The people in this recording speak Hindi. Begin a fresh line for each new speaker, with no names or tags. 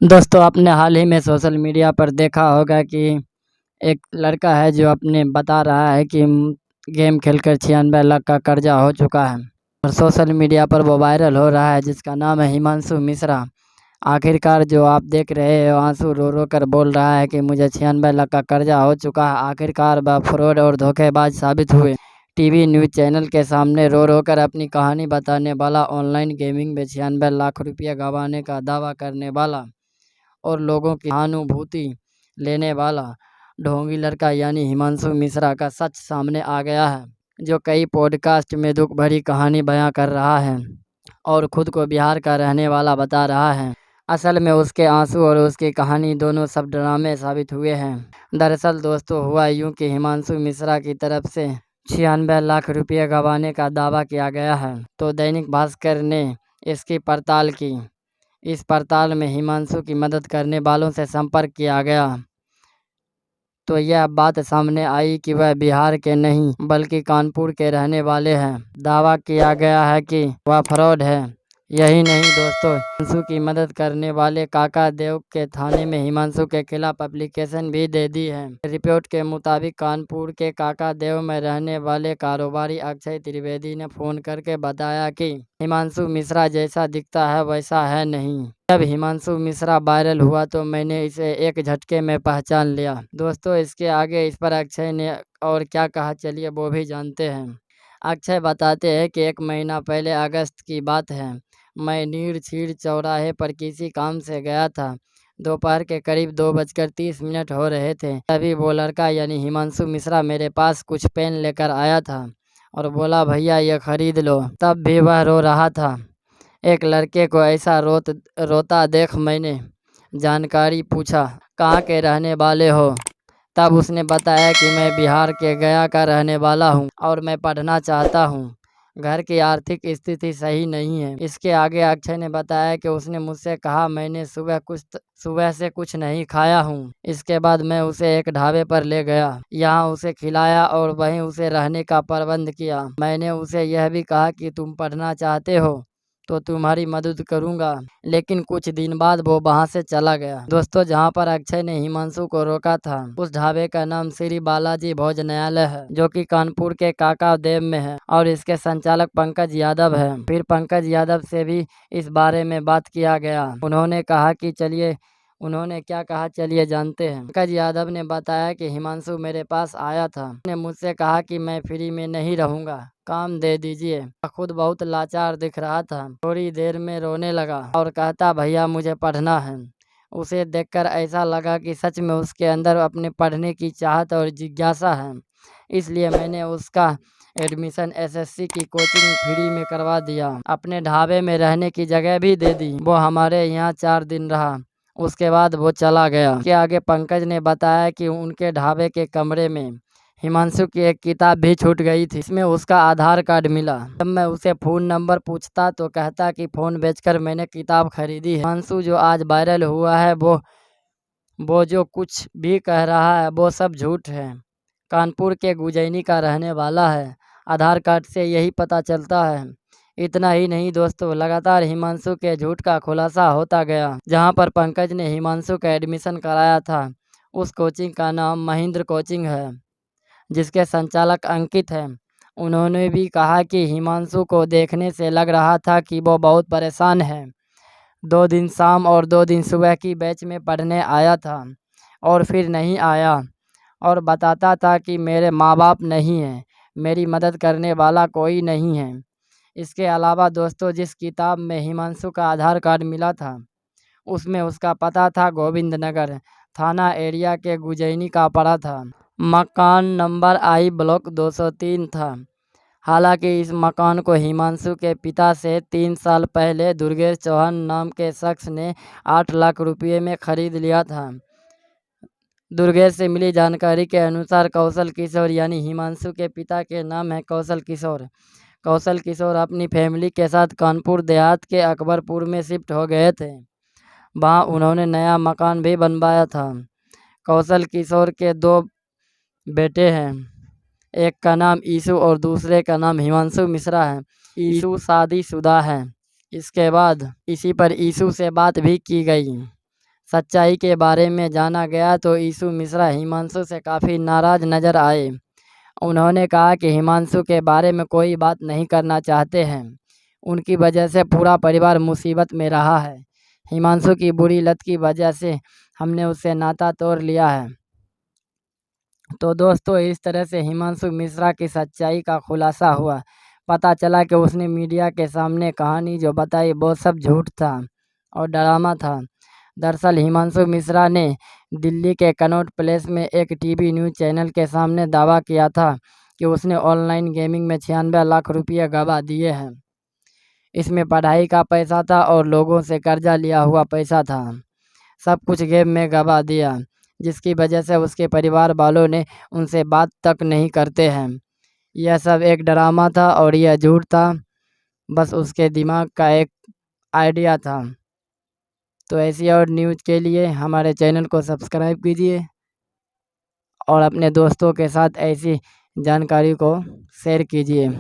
दोस्तों, आपने हाल ही में सोशल मीडिया पर देखा होगा कि एक लड़का है जो अपने बता रहा है कि गेम खेलकर 96 लाख का कर्जा हो चुका है और सोशल मीडिया पर वो वायरल हो रहा है, जिसका नाम है हिमांशु मिश्रा। आखिरकार जो आप देख रहे हो, आंसू रो रो कर बोल रहा है कि मुझे 96 लाख का कर्जा हो चुका है। आखिरकार वह फ्रॉड और धोखेबाज साबित हुए। टीवी न्यूज़ चैनल के सामने रो रो कर अपनी कहानी बताने वाला, ऑनलाइन गेमिंग में 96 लाख रुपया गंवाने का दावा करने वाला और लोगों की सहानुभूति लेने वाला ढोंगी लड़का यानी हिमांशु मिश्रा का सच सामने आ गया है, जो कई पॉडकास्ट में दुख भरी कहानी बयां कर रहा है और खुद को बिहार का रहने वाला बता रहा है। असल में उसके आंसू और उसकी कहानी दोनों सब ड्रामे साबित हुए हैं। दरअसल दोस्तों, हुआ यूं कि हिमांशु मिश्रा की तरफ से 96 लाख रुपये गंवाने का दावा किया गया है, तो दैनिक भास्कर ने इसकी पड़ताल की। इस पड़ताल में हिमांशु की मदद करने वालों से संपर्क किया गया, तो यह बात सामने आई कि वह बिहार के नहीं बल्कि कानपुर के रहने वाले हैं। दावा किया गया है कि वह फ्रॉड है। यही नहीं दोस्तों, हिमांशु की मदद करने वाले काका देव के थाने में हिमांशु के खिलाफ एप्लीकेशन भी दे दी है। रिपोर्ट के मुताबिक कानपुर के काका देव में रहने वाले कारोबारी अक्षय त्रिवेदी ने फोन करके बताया कि हिमांशु मिश्रा जैसा दिखता है वैसा है नहीं। जब हिमांशु मिश्रा वायरल हुआ तो मैंने इसे एक झटके में पहचान लिया। दोस्तों, इसके आगे इस पर अक्षय ने और क्या कहा, चलिए वो भी जानते हैं। अक्षय बताते हैं कि 1 महीना पहले अगस्त की बात है, मैं नीरछीड़ चौराहे पर किसी काम से गया था। दोपहर के करीब 2:30 हो रहे थे। तभी वो लड़का यानी हिमांशु मिश्रा मेरे पास कुछ पेन लेकर आया था और बोला, भैया ये खरीद लो। तब भी वह रो रहा था। एक लड़के को ऐसा रोता देख मैंने जानकारी पूछा, कहाँ के रहने वाले हो? तब उसने बताया कि मैं बिहार के गया का रहने वाला हूँ और मैं पढ़ना चाहता हूँ। घर की आर्थिक स्थिति सही नहीं है। इसके आगे अक्षय ने बताया कि उसने मुझसे कहा, मैंने सुबह से कुछ नहीं खाया हूँ। इसके बाद मैं उसे एक ढाबे पर ले गया, यहाँ उसे खिलाया और वहीं उसे रहने का प्रबंध किया। मैंने उसे यह भी कहा कि तुम पढ़ना चाहते हो तो तुम्हारी मदद करूंगा। लेकिन कुछ दिन बाद वो वहां से चला गया। दोस्तों, जहां पर अक्षय ने हिमांशु को रोका था, उस ढाबे का नाम श्री बालाजी भोजनालय है, जो कि कानपुर के काका देव में है और इसके संचालक पंकज यादव है। फिर पंकज यादव से भी इस बारे में बात किया गया। उन्होंने क्या कहा, चलिए जानते हैं। पंकज यादव ने बताया कि हिमांशु मेरे पास आया था। उसने मुझसे कहा कि मैं फ्री में नहीं रहूंगा, काम दे दीजिए। खुद बहुत लाचार दिख रहा था। थोड़ी देर में रोने लगा और कहता, भैया मुझे पढ़ना है। उसे देखकर ऐसा लगा कि सच में उसके अंदर अपने पढ़ने की चाहत और जिज्ञासा है। इसलिए मैंने उसका एडमिशन एसएससी की कोचिंग फ्री में करवा दिया। अपने ढाबे में रहने की जगह भी दे दी। वो हमारे यहाँ 4 दिन रहा, उसके बाद वो चला गया। के आगे पंकज ने बताया कि उनके ढाबे के कमरे में हिमांशु की एक किताब भी छूट गई थी। इसमें उसका आधार कार्ड मिला। जब मैं उसे फ़ोन नंबर पूछता तो कहता कि फ़ोन बेचकर मैंने किताब खरीदी है। हिमांशु जो आज वायरल हुआ है, वो जो कुछ भी कह रहा है वो सब झूठ है। कानपुर के गुजैनी का रहने वाला है, आधार कार्ड से यही पता चलता है। इतना ही नहीं दोस्तों, लगातार हिमांशु के झूठ का खुलासा होता गया। जहां पर पंकज ने हिमांशु का एडमिशन कराया था, उस कोचिंग का नाम महेंद्र कोचिंग है, जिसके संचालक अंकित हैं। उन्होंने भी कहा कि हिमांशु को देखने से लग रहा था कि वो बहुत परेशान है। 2 दिन शाम और 2 दिन सुबह की बैच में पढ़ने आया था और फिर नहीं आया और बताता था कि मेरे माँ बाप नहीं हैं, मेरी मदद करने वाला कोई नहीं है। इसके अलावा दोस्तों, जिस किताब में हिमांशु का आधार कार्ड मिला था, उसमें उसका पता था गोविंद नगर थाना एरिया के गुजैनी का पड़ा था। मकान नंबर आई ब्लॉक 203 था। हालांकि इस मकान को हिमांशु के पिता से 3 साल पहले दुर्गेश चौहान नाम के शख्स ने 8 लाख रुपये में खरीद लिया था। दुर्गेश से मिली जानकारी के अनुसार कौशल किशोर यानी हिमांशु के पिता के नाम है कौशल किशोर अपनी फैमिली के साथ कानपुर देहात के अकबरपुर में शिफ्ट हो गए थे। वहाँ उन्होंने नया मकान भी बनवाया था। कौशल किशोर के 2 बेटे हैं, एक का नाम ईशु और दूसरे का नाम हिमांशु मिश्रा है। ईशु शादीशुदा है। इसके बाद इसी पर ईशु से बात भी की गई। सच्चाई के बारे में जाना गया तो ईशु मिश्रा हिमांशु से काफ़ी नाराज़ नज़र आए। उन्होंने कहा कि हिमांशु के बारे में कोई बात नहीं करना चाहते हैं। उनकी वजह से पूरा परिवार मुसीबत में रहा है। हिमांशु की बुरी लत की वजह से हमने उससे नाता तोड़ लिया है। तो दोस्तों, इस तरह से हिमांशु मिश्रा की सच्चाई का खुलासा हुआ। पता चला कि उसने मीडिया के सामने कहानी जो बताई वो सब झूठ था और ड्रामा था। दरअसल हिमांशु मिश्रा ने दिल्ली के कनॉट प्लेस में एक टीवी न्यूज़ चैनल के सामने दावा किया था कि उसने ऑनलाइन गेमिंग में 96 लाख रुपये गवा दिए हैं। इसमें पढ़ाई का पैसा था और लोगों से कर्जा लिया हुआ पैसा था। सब कुछ गेम में गवा दिया, जिसकी वजह से उसके परिवार वालों ने उनसे बात तक नहीं करते हैं। यह सब एक ड्रामा था और यह झूठ था, बस उसके दिमाग का एक आइडिया था। तो ऐसी और न्यूज़ के लिए हमारे चैनल को सब्सक्राइब कीजिए और अपने दोस्तों के साथ ऐसी जानकारी को शेयर कीजिए।